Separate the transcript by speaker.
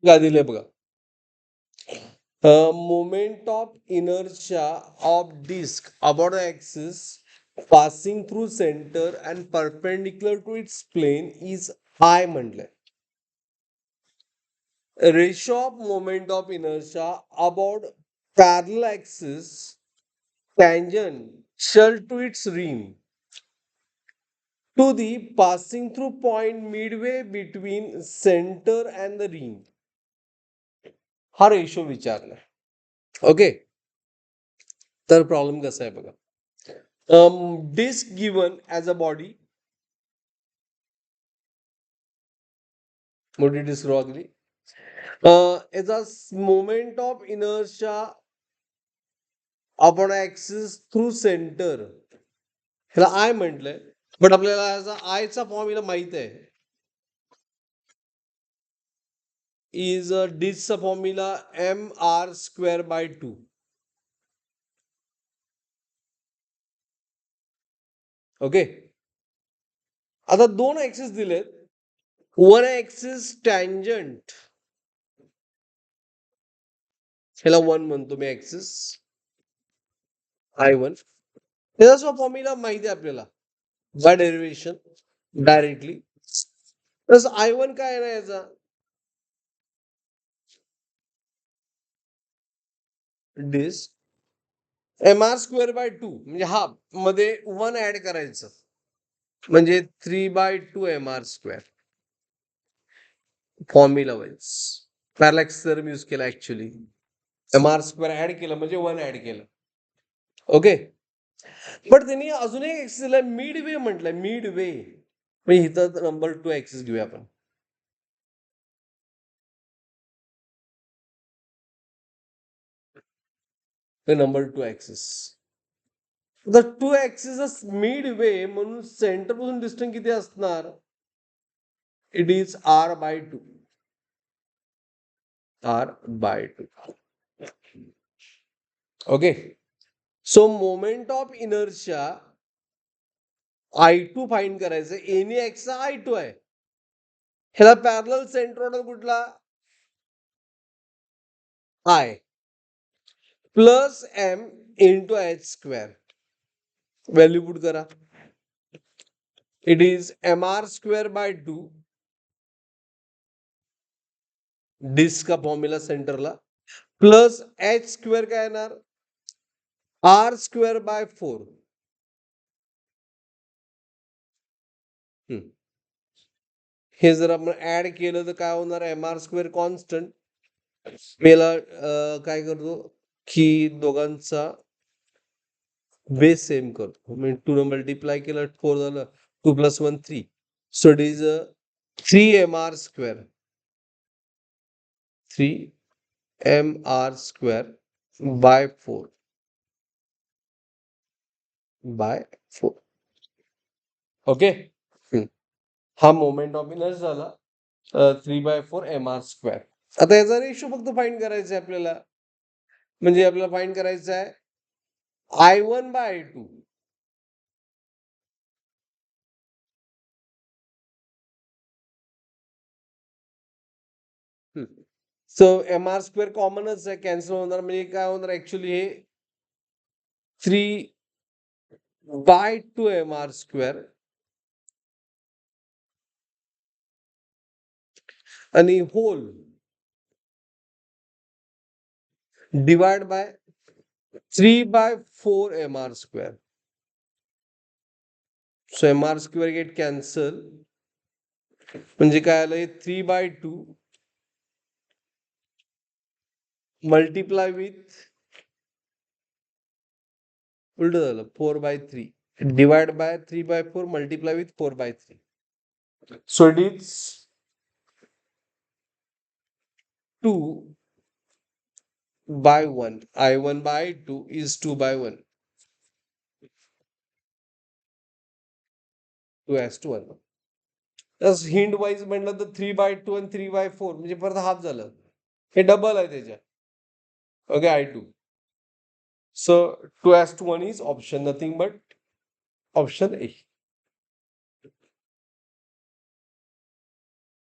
Speaker 1: काय दिले बघा. Moment of inertia of disk about the axis passing through center and perpendicular to its plane is I म्हटलंय. Ratio of moment of inertia about parallel axis tangential to its rim to the passing through point midway between center and the rim. हा ratio विचारलाय. Okay, तर problem कसा आहे बघा. Disk given as a body, मोठी disk लागली. याचा moment of inertia upon axis through centre, ह्याला I म्हटलंय, बट आपल्याला याचा आयचा फॉर्म्युला माहित आहे. Is डिस्कचा formula mr²/2. ओके, आता दोन ऍक्सिस दिलेत. वन ऍक्सिस टँजंट, ह्याला वन म्हणतो मी ऍक्सिस I1. त्याचा फॉर्म्युला माहिती आहे आपल्याला बाय डेरिव्हेशन डायरेक्टली. तसं I1 काय आहे ना याचा, डिस्क mr²/2 म्हणजे हा मध्ये वन ऍड करायचं म्हणजे 3/2 mr². Formula wise parallax theorem use केला. ऍक्च्युली mr² ऍड केलं म्हणजे वन ऍड केलं. ओके, पण त्यांनी अजून एक ऍक्सिस दिलाय मिड वे म्हटलंय. मिड वे म्हणजे इथं नंबर 2 ऍक्सिस घेऊया आपण. Number 2 axis, the 2 axis mid way म्हणून सेंटर पासून डिस्टन्स किती असणार. It is r/2. r/2. Okay, so moment of inertia I2 find करायचं. एनी एक्स I2 आहे. ह्याला पॅरलल सेंट्रोइड कुठला, I plus m into h². Value put करा. It is mr²/2 disk का फॉर्म्युला सेंटरला प्लस h² काय येणार r²/4. हे जर आपण ऍड केलं तर काय होणार, mr² कॉन्स्टंट. याला काय करतो की दोघांचा बेस सेम करतो. म्हणजे 2 ने मल्टिप्लाय केलं 4 झालं, 2 + 1 3. So it is 3mr². 3mr²/4. Okay, हा मोमेंट ऑफ इनर्शिया झाला 3/4 mr². आता याचा रेशो फक्त फाइंड करायचा आहे आपल्याला. म्हणजे आपल्याला फाइंड करायचं आहे I1/I2. सो mr² कॉमनच आहे, कॅन्सल होणार. म्हणजे काय होणार ऍक्च्युली हे 3/2 mr² आणि whole divide by 3/4 mr². So mr² get cancel. म्हणजे काय आलं, 3/2 मल्टिप्लाय विथ उलट झालं 4/3 divide by 3/4 multiply with 4/3. So it is 2/1. I1/I2 is 2/1. 2:1. तस हिंट वाईज म्हटलं तर 3/2 आणि 3/4 म्हणजे परत हाफ झालं. हे डबल आहे त्याच्या. Okay, I2. So 2:1 is option, nothing but option A.